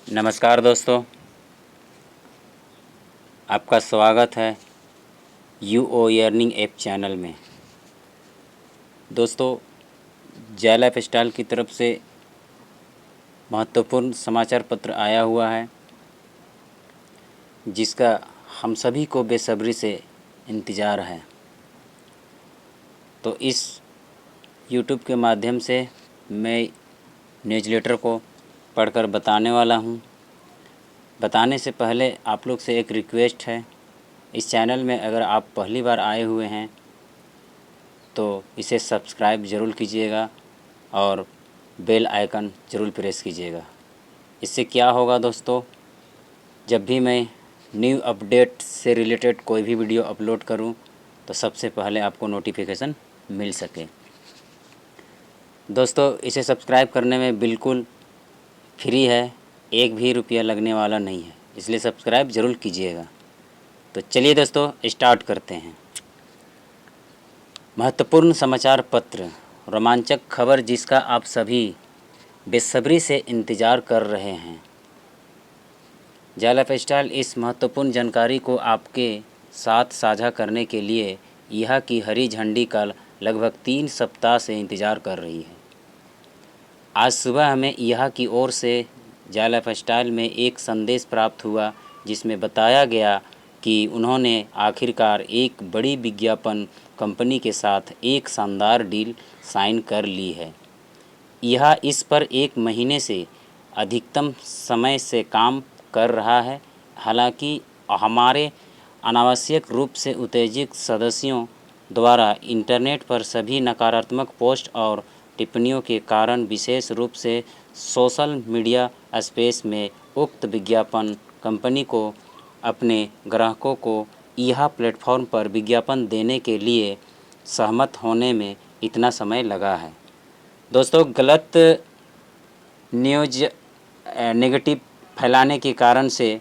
नमस्कार दोस्तों, आपका स्वागत है UO अर्निंग ऐप चैनल में। दोस्तों, जय लाइफ स्टाइल की तरफ से महत्वपूर्ण समाचार पत्र आया हुआ है, जिसका हम सभी को बेसब्री से इंतज़ार है। तो इस YouTube के माध्यम से मैं न्यूज़लेटर को पढ़कर बताने वाला हूँ। बताने से पहले आप लोग से एक रिक्वेस्ट है, इस चैनल में अगर आप पहली बार आए हुए हैं तो इसे सब्सक्राइब ज़रूर कीजिएगा और बेल आइकन ज़रूर प्रेस कीजिएगा। इससे क्या होगा दोस्तों, जब भी मैं न्यू अपडेट से रिलेटेड कोई भी वीडियो अपलोड करूं तो सबसे पहले आपको नोटिफिकेशन मिल सके। दोस्तों, इसे सब्सक्राइब करने में बिल्कुल फ्री है, एक भी रुपया लगने वाला नहीं है, इसलिए सब्सक्राइब ज़रूर कीजिएगा। तो चलिए दोस्तों, स्टार्ट करते हैं। महत्वपूर्ण समाचार पत्र, रोमांचक खबर जिसका आप सभी बेसब्री से इंतज़ार कर रहे हैं। जय लाइफ स्टाइल इस महत्वपूर्ण जानकारी को आपके साथ साझा करने के लिए यहाँ की हरी झंडी का लगभग 3 सप्ताह से इंतज़ार कर रही है। आज सुबह हमें यहाँ की ओर से जय लाइफ स्टाइल में एक संदेश प्राप्त हुआ, जिसमें बताया गया कि उन्होंने आखिरकार एक बड़ी विज्ञापन कंपनी के साथ एक शानदार डील साइन कर ली है। यह इस पर 1 महीने से अधिकतम समय से काम कर रहा है। हालांकि हमारे अनावश्यक रूप से उत्तेजित सदस्यों द्वारा इंटरनेट पर सभी नकारात्मक पोस्ट और टिप्पणियों के कारण, विशेष रूप से सोशल मीडिया स्पेस में, उक्त विज्ञापन कंपनी को अपने ग्राहकों को यह प्लेटफॉर्म पर विज्ञापन देने के लिए सहमत होने में इतना समय लगा है। दोस्तों, गलत न्यूज़ नेगेटिव फैलाने के कारण से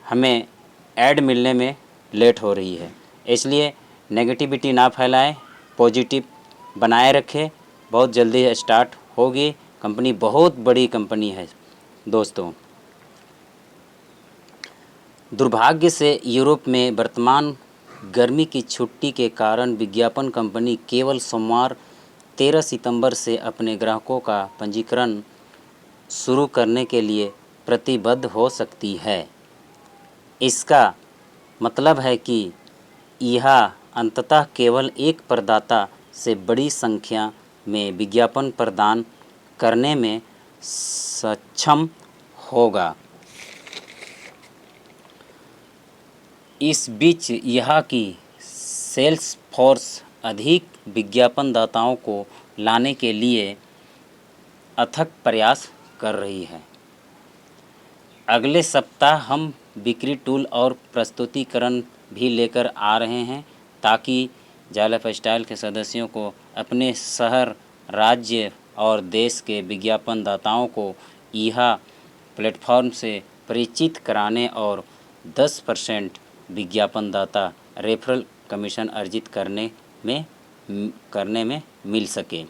हमें ऐड मिलने में लेट हो रही है, इसलिए नेगेटिविटी ना फैलाएं, पॉजिटिव बनाए रखें। बहुत जल्दी स्टार्ट होगी। कंपनी बहुत बड़ी कंपनी है दोस्तों। दुर्भाग्य से यूरोप में वर्तमान गर्मी की छुट्टी के कारण विज्ञापन कंपनी केवल सोमवार 13 सितंबर से अपने ग्राहकों का पंजीकरण शुरू करने के लिए प्रतिबद्ध हो सकती है। इसका मतलब है कि यह अंततः केवल एक प्रदाता से बड़ी संख्या में विज्ञापन प्रदान करने में सक्षम होगा। इस बीच यहाँ की सेल्स फोर्स अधिक विज्ञापनदाताओं को लाने के लिए अथक प्रयास कर रही है। अगले सप्ताह हम बिक्री टूल और प्रस्तुतिकरण भी लेकर आ रहे हैं, ताकि जय लाइफ स्टाइल के सदस्यों को अपने शहर, राज्य और देश के विज्ञापनदाताओं को यह प्लेटफॉर्म से परिचित कराने और 10% विज्ञापनदाता रेफरल कमीशन अर्जित करने में मिल सके।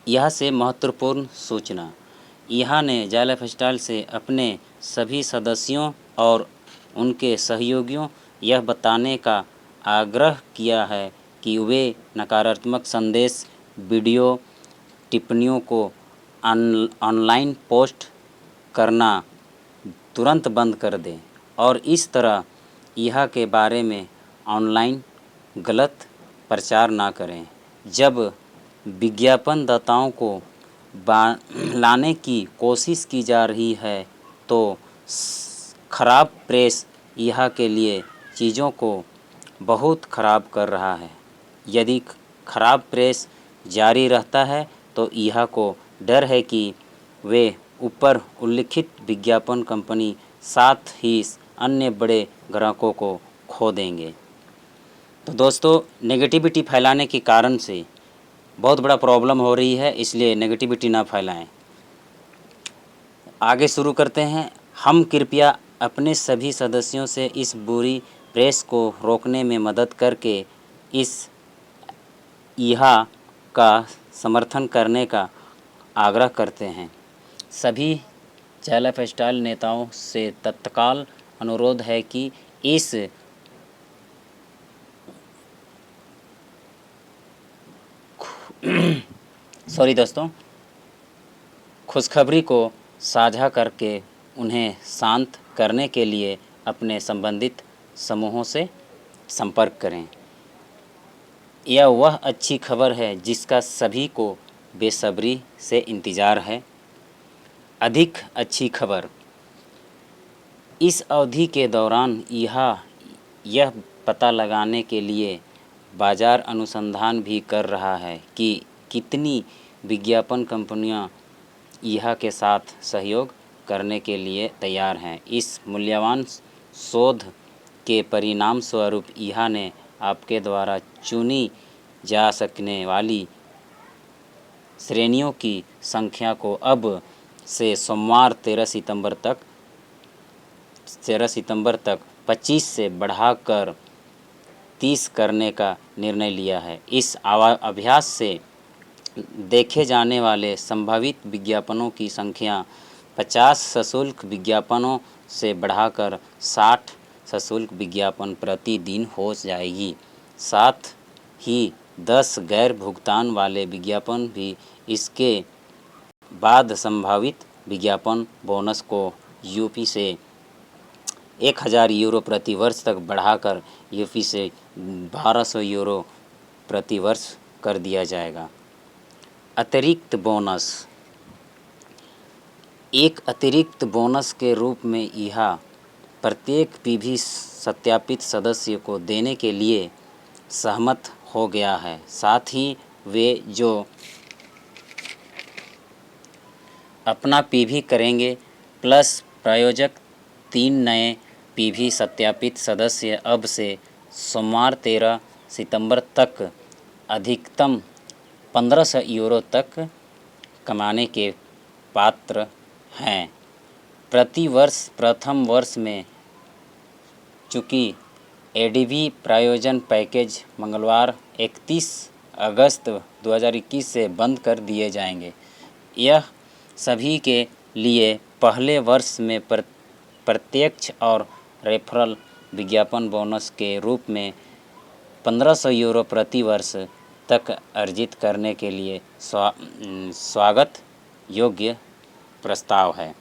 यह से महत्वपूर्ण सूचना, यहाँ ने जय लाइफ स्टाइल से अपने सभी सदस्यों और उनके सहयोगियों यह बताने का आग्रह किया है कि वे नकारात्मक संदेश, वीडियो, टिप्पणियों को ऑनलाइन पोस्ट करना तुरंत बंद कर दें और इस तरह यह के बारे में ऑनलाइन गलत प्रचार ना करें। जब विज्ञापनदाताओं को लाने की कोशिश की जा रही है तो खराब प्रेस यह के लिए चीज़ों को बहुत ख़राब कर रहा है। यदि खराब प्रेस जारी रहता है तो यह को डर है कि वे ऊपर उल्लिखित विज्ञापन कंपनी साथ ही अन्य बड़े ग्राहकों को खो देंगे। तो दोस्तों, नेगेटिविटी फैलाने के कारण से बहुत बड़ा प्रॉब्लम हो रही है, इसलिए नेगेटिविटी ना फैलाएं। आगे शुरू करते हैं। हम कृपया अपने सभी सदस्यों से इस बुरी प्रेस को रोकने में मदद करके इस यह का समर्थन करने का आग्रह करते हैं। सभी चाय लाइफस्टाइल नेताओं से तत्काल अनुरोध है कि इस सॉरी दोस्तों, खुशखबरी को साझा करके उन्हें शांत करने के लिए अपने संबंधित समूहों से संपर्क करें। यह वह अच्छी खबर है जिसका सभी को बेसब्री से इंतज़ार है। अधिक अच्छी खबर, इस अवधि के दौरान यह पता लगाने के लिए बाज़ार अनुसंधान भी कर रहा है कि कितनी विज्ञापन कंपनियां यह के साथ सहयोग करने के लिए तैयार हैं। इस मूल्यवान शोध के परिणाम स्वरूप यह ने आपके द्वारा चुनी जा सकने वाली श्रेणियों की संख्या को अब से सोमवार 13 सितंबर तक 25 से बढ़ाकर 30 करने का निर्णय लिया है। इस अभ्यास से देखे जाने वाले संभावित विज्ञापनों की संख्या 50 सशुल्क विज्ञापनों से बढ़ाकर 60 सशुल्क विज्ञापन प्रतिदिन हो जाएगी। साथ ही 10 गैर भुगतान वाले विज्ञापन भी इसके बाद संभावित विज्ञापन बोनस को यूपी से 1000 यूरो प्रति वर्ष तक बढ़ाकर यूपी से 1200 यूरो प्रति वर्ष कर दिया जाएगा। अतिरिक्त बोनस, एक अतिरिक्त बोनस के रूप में यह प्रत्येक पीवी सत्यापित सदस्य को देने के लिए सहमत हो गया है। साथ ही वे जो अपना पीवी करेंगे प्लस प्रायोजक 3 नए पीवी सत्यापित सदस्य अब से सोमवार 13 सितंबर तक अधिकतम 1500 यूरो तक कमाने के पात्र हैं। प्रति वर्ष प्रथम वर्ष में चूँकि एडीबी प्रायोजन पैकेज मंगलवार 31 अगस्त 2021 से बंद कर दिए जाएंगे। यह सभी के लिए पहले वर्ष में प्रत्यक्ष और रेफरल विज्ञापन बोनस के रूप में 1500 यूरो प्रति वर्ष तक अर्जित करने के लिए स्वागत योग्य प्रस्ताव है।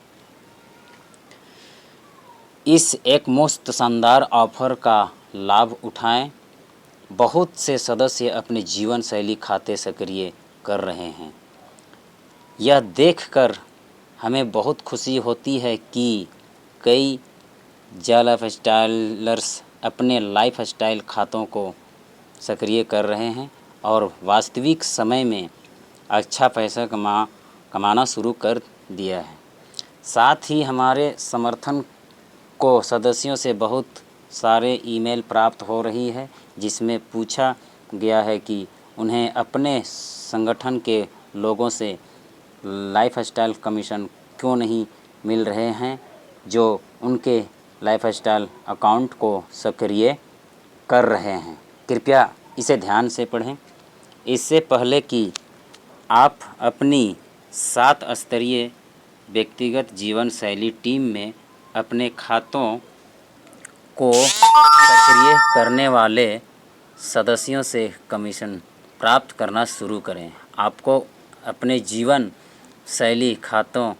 इस एकमुश्त शानदार ऑफर का लाभ उठाएं। बहुत से सदस्य अपने जीवन शैली खाते सक्रिय कर रहे हैं। यह देखकर हमें बहुत खुशी होती है कि कई लाइफस्टाइलर्स अपने लाइफस्टाइल खातों को सक्रिय कर रहे हैं और वास्तविक समय में अच्छा पैसा कमाना शुरू कर दिया है। साथ ही हमारे समर्थन को सदस्यों से बहुत सारे ईमेल प्राप्त हो रही है जिसमें पूछा गया है कि उन्हें अपने संगठन के लोगों से लाइफस्टाइल कमीशन क्यों नहीं मिल रहे हैं जो उनके लाइफस्टाइल अकाउंट को सक्रिय कर रहे हैं। कृपया इसे ध्यान से पढ़ें। इससे पहले कि आप अपनी 7 स्तरीय व्यक्तिगत जीवन शैली टीम में अपने खातों को सक्रिय करने वाले सदस्यों से कमीशन प्राप्त करना शुरू करें, आपको अपने जीवन शैली खातों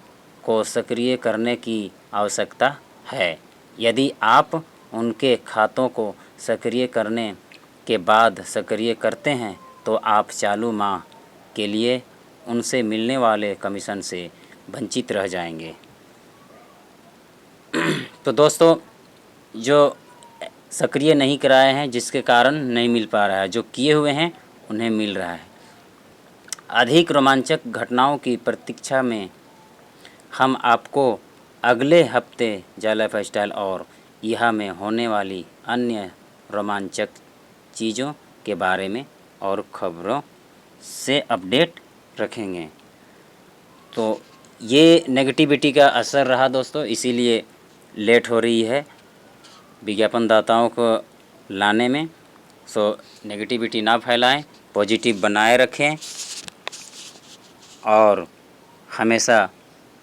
को सक्रिय करने की आवश्यकता है। यदि आप उनके खातों को सक्रिय करने के बाद सक्रिय करते हैं तो आप चालू माह के लिए उनसे मिलने वाले कमीशन से वंचित रह जाएंगे। तो दोस्तों, जो सक्रिय नहीं कराए हैं जिसके कारण नहीं मिल पा रहा है, जो किए हुए हैं उन्हें मिल रहा है। अधिक रोमांचक घटनाओं की प्रतीक्षा में हम आपको अगले हफ्ते जा लाइफस्टाइल और यह में होने वाली अन्य रोमांचक चीज़ों के बारे में और खबरों से अपडेट रखेंगे। तो ये नेगेटिविटी का असर रहा दोस्तों, इसीलिए लेट हो रही है विज्ञापनदाताओं को लाने में। सो नेगेटिविटी ना फैलाएं, पॉजिटिव बनाए रखें और हमेशा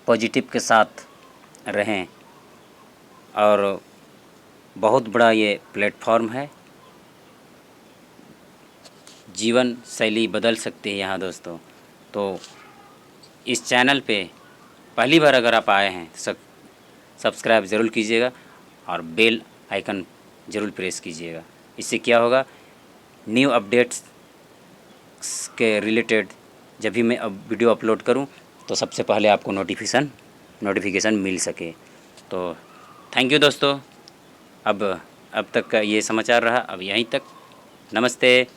पॉजिटिव के साथ रहें। और बहुत बड़ा ये प्लेटफॉर्म है, जीवन शैली बदल सकती है यहाँ दोस्तों। तो इस चैनल पे पहली बार अगर आप आए हैं सब्सक्राइब ज़रूर कीजिएगा और बेल आइकन ज़रूर प्रेस कीजिएगा। इससे क्या होगा, न्यू अपडेट्स के रिलेटेड जब भी मैं अब वीडियो अपलोड करूं तो सबसे पहले आपको नोटिफिकेशन मिल सके। तो थैंक यू दोस्तों। अब तक का ये समाचार रहा, अब यहीं तक। नमस्ते।